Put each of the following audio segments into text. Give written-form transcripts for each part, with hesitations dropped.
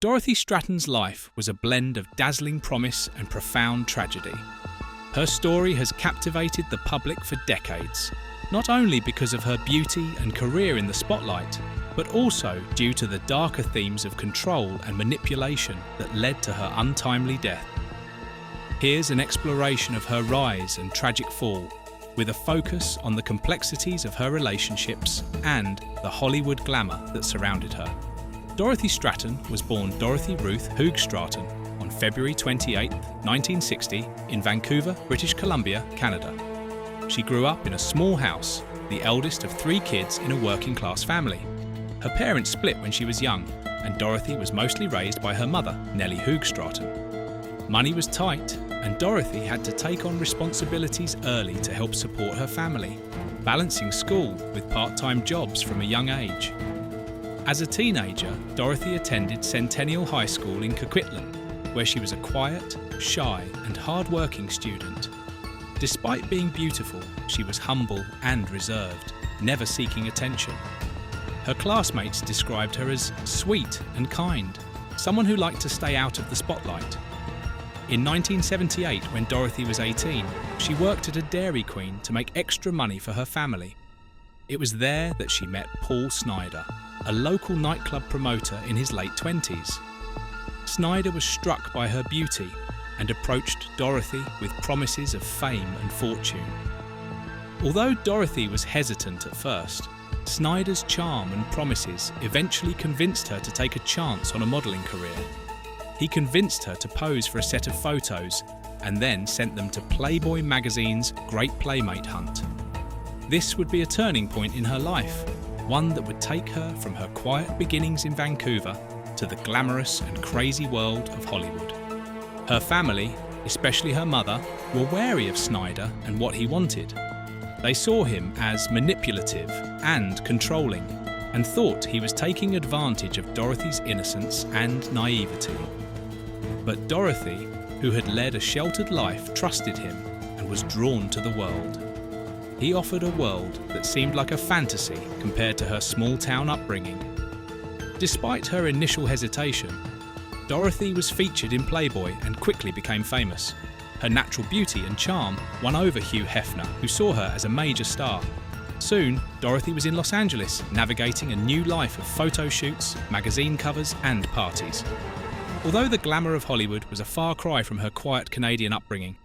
Dorothy Stratten's life was a blend of dazzling promise and profound tragedy. Her story has captivated the public for decades, not only because of her beauty and career in the spotlight, but also due to the darker themes of control and manipulation that led to her untimely death. Here's an exploration of her rise and tragic fall, with a focus on the complexities of her relationships and the Hollywood glamour that surrounded her. Dorothy Stratten was born Dorothy Ruth Hoog Stratten on February 28, 1960, in Vancouver, British Columbia, Canada. She grew up in a small house, the eldest of 3 kids in a working-class family. Her parents split when she was young, and Dorothy was mostly raised by her mother, Nellie Hoog Stratten. Money was tight, and Dorothy had to take on responsibilities early to help support her family, balancing school with part-time jobs from a young age. As a teenager, Dorothy attended Centennial High School in Coquitlam, where she was a quiet, shy, and hard-working student. Despite being beautiful, she was humble and reserved, never seeking attention. Her classmates described her as sweet and kind, someone who liked to stay out of the spotlight. In 1978, when Dorothy was 18, she worked at a Dairy Queen to make extra money for her family. It was there that she met Paul Snider, a local nightclub promoter in his late 20s. Snider was struck by her beauty and approached Dorothy with promises of fame and fortune. Although Dorothy was hesitant at first, Snider's charm and promises eventually convinced her to take a chance on a modelling career. He convinced her to pose for a set of photos and then sent them to Playboy magazine's Great Playmate hunt. This would be a turning point in her life, one that would take her from her quiet beginnings in Vancouver to the glamorous and crazy world of Hollywood. Her family, especially her mother, were wary of Snider and what he wanted. They saw him as manipulative and controlling, and thought he was taking advantage of Dorothy's innocence and naivety. But Dorothy, who had led a sheltered life, trusted him and was drawn to the world. He offered a world that seemed like a fantasy compared to her small-town upbringing. Despite her initial hesitation, Dorothy was featured in Playboy and quickly became famous. Her natural beauty and charm won over Hugh Hefner, who saw her as a major star. Soon, Dorothy was in Los Angeles, navigating a new life of photo shoots, magazine covers, and parties. Although the glamour of Hollywood was a far cry from her quiet Canadian upbringing,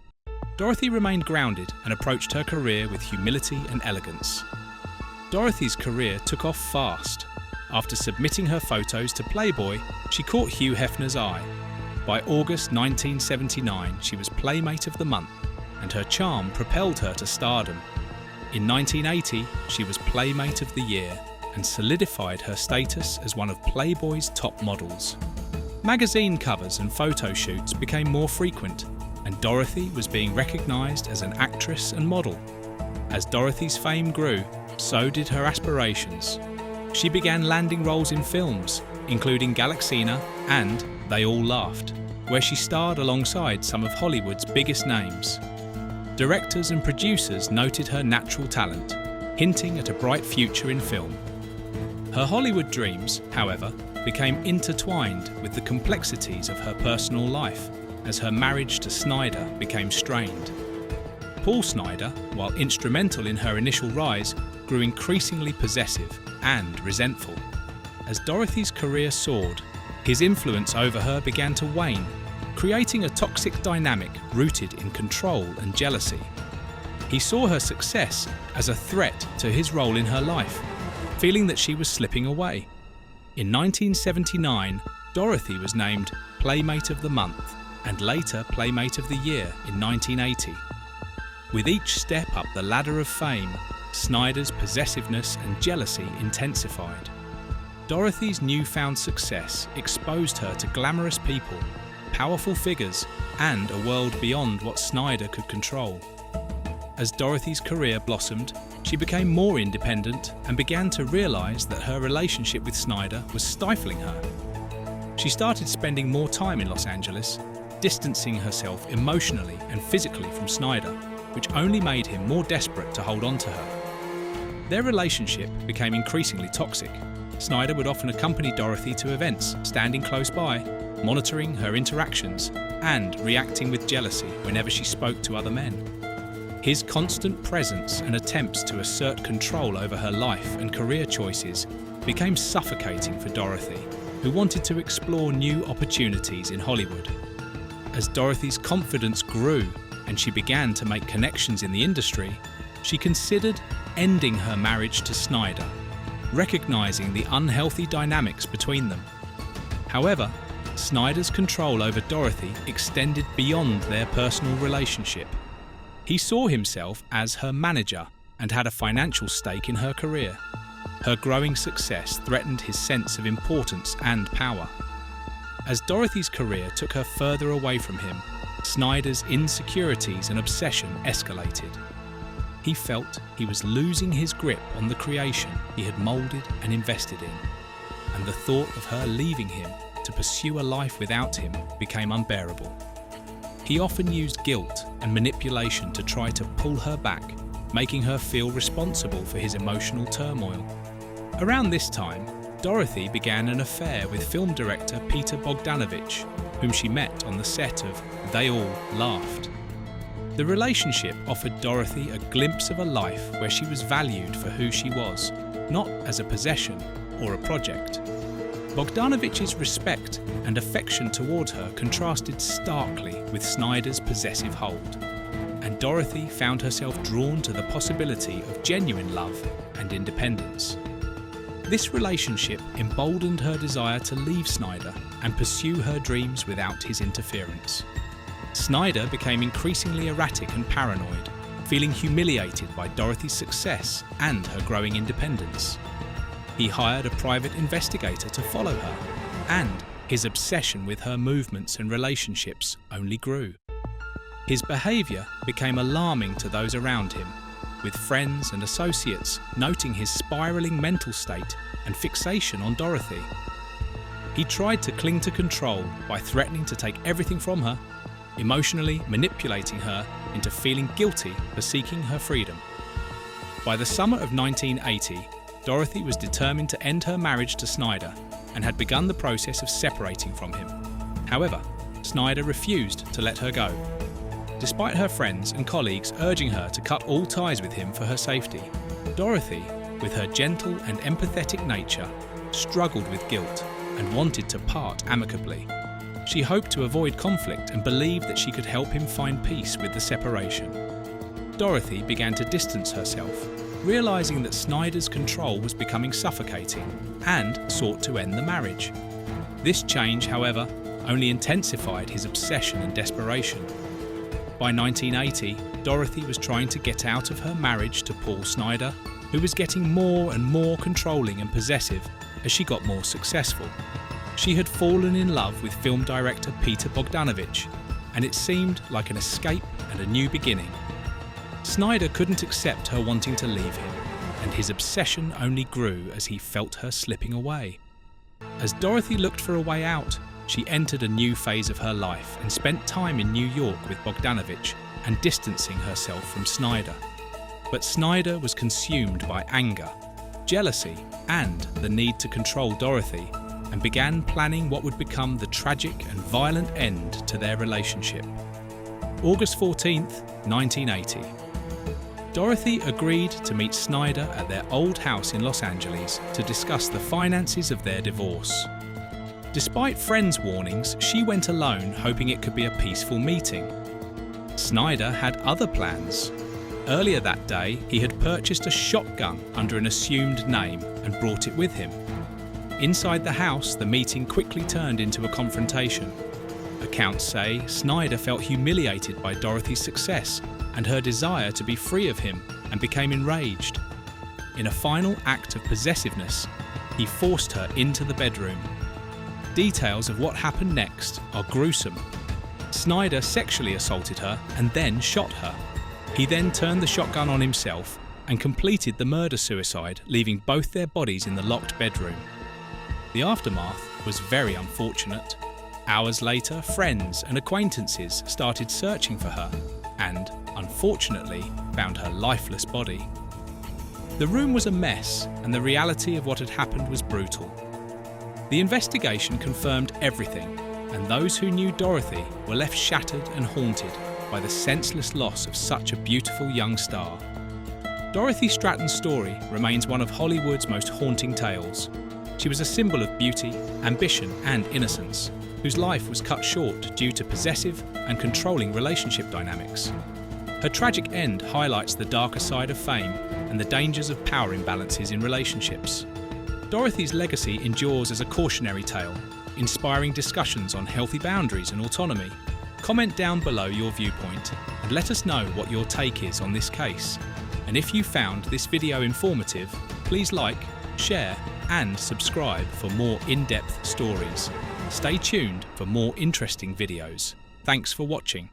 Dorothy remained grounded and approached her career with humility and elegance. Dorothy's career took off fast. After submitting her photos to Playboy, she caught Hugh Hefner's eye. By August 1979, she was Playmate of the Month, and her charm propelled her to stardom. In 1980, she was Playmate of the Year and solidified her status as one of Playboy's top models. Magazine covers and photo shoots became more frequent, and Dorothy was being recognised as an actress and model. As Dorothy's fame grew, so did her aspirations. She began landing roles in films, including Galaxina and They All Laughed, where she starred alongside some of Hollywood's biggest names. Directors and producers noted her natural talent, hinting at a bright future in film. Her Hollywood dreams, however, became intertwined with the complexities of her personal life, as her marriage to Snider became strained. Paul Snider, while instrumental in her initial rise, grew increasingly possessive and resentful. As Dorothy's career soared, his influence over her began to wane, creating a toxic dynamic rooted in control and jealousy. He saw her success as a threat to his role in her life, feeling that she was slipping away. In 1979, Dorothy was named Playmate of the Month and later Playmate of the Year in 1980. With each step up the ladder of fame, Snider's possessiveness and jealousy intensified. Dorothy's newfound success exposed her to glamorous people, powerful figures, and a world beyond what Snider could control. As Dorothy's career blossomed, she became more independent and began to realise that her relationship with Snider was stifling her. She started spending more time in Los Angeles, distancing herself emotionally and physically from Snider, which only made him more desperate to hold on to her. Their relationship became increasingly toxic, Snider would often accompany Dorothy to events, standing close by, monitoring her interactions, and reacting with jealousy whenever she spoke to other men. His constant presence and attempts to assert control over her life and career choices became suffocating for Dorothy, who wanted to explore new opportunities in Hollywood. As Dorothy's confidence grew and she began to make connections in the industry, she considered ending her marriage to Snider, recognizing the unhealthy dynamics between them. However, Snider's control over Dorothy extended beyond their personal relationship. He saw himself as her manager and had a financial stake in her career. Her growing success threatened his sense of importance and power. As Dorothy's career took her further away from him, Snider's insecurities and obsession escalated. He felt he was losing his grip on the creation he had molded and invested in, and the thought of her leaving him to pursue a life without him became unbearable. He often used guilt and manipulation to try to pull her back, making her feel responsible for his emotional turmoil. Around this time, Dorothy began an affair with film director Peter Bogdanovich, whom she met on the set of They All Laughed. The relationship offered Dorothy a glimpse of a life where she was valued for who she was, not as a possession or a project. Bogdanovich's respect and affection toward her contrasted starkly with Snider's possessive hold, and Dorothy found herself drawn to the possibility of genuine love and independence. This relationship emboldened her desire to leave Snider and pursue her dreams without his interference. Snider became increasingly erratic and paranoid, feeling humiliated by Dorothy's success and her growing independence. He hired a private investigator to follow her, and his obsession with her movements and relationships only grew. His behaviour became alarming to those around him, with friends and associates noting his spiralling mental state and fixation on Dorothy. He tried to cling to control by threatening to take everything from her, emotionally manipulating her into feeling guilty for seeking her freedom. By the summer of 1980, Dorothy was determined to end her marriage to Snider and had begun the process of separating from him. However, Snider refused to let her go, despite her friends and colleagues urging her to cut all ties with him for her safety. Dorothy, with her gentle and empathetic nature, struggled with guilt and wanted to part amicably. She hoped to avoid conflict and believed that she could help him find peace with the separation. Dorothy began to distance herself, realizing that Snider's control was becoming suffocating, and sought to end the marriage. This change, however, only intensified his obsession and desperation. By 1980, Dorothy was trying to get out of her marriage to Paul Snider, who was getting more and more controlling and possessive as she got more successful. She had fallen in love with film director Peter Bogdanovich, and it seemed like an escape and a new beginning. Snider couldn't accept her wanting to leave him, and his obsession only grew as he felt her slipping away. As Dorothy looked for a way out, she entered a new phase of her life and spent time in New York with Bogdanovich and distancing herself from Snider. But Snider was consumed by anger, jealousy, and the need to control Dorothy, and began planning what would become the tragic and violent end to their relationship. August 14th, 1980. Dorothy agreed to meet Snider at their old house in Los Angeles to discuss the finances of their divorce. Despite friends' warnings, she went alone, hoping it could be a peaceful meeting. Snider had other plans. Earlier that day, he had purchased a shotgun under an assumed name and brought it with him. Inside the house, the meeting quickly turned into a confrontation. Accounts say Snider felt humiliated by Dorothy's success and her desire to be free of him, and became enraged. In a final act of possessiveness, he forced her into the bedroom. Details of what happened next are gruesome. Snider sexually assaulted her and then shot her. He then turned the shotgun on himself and completed the murder-suicide, leaving both their bodies in the locked bedroom. The aftermath was very unfortunate. Hours later, friends and acquaintances started searching for her and, unfortunately, found her lifeless body. The room was a mess, and the reality of what had happened was brutal. The investigation confirmed everything, and those who knew Dorothy were left shattered and haunted by the senseless loss of such a beautiful young star. Dorothy Stratten's story remains one of Hollywood's most haunting tales. She was a symbol of beauty, ambition, and innocence, whose life was cut short due to possessive and controlling relationship dynamics. Her tragic end highlights the darker side of fame and the dangers of power imbalances in relationships. Dorothy's legacy endures as a cautionary tale, inspiring discussions on healthy boundaries and autonomy. Comment down below your viewpoint and let us know what your take is on this case. And if you found this video informative, please like, share, and subscribe for more in-depth stories. Stay tuned for more interesting videos. Thanks for watching.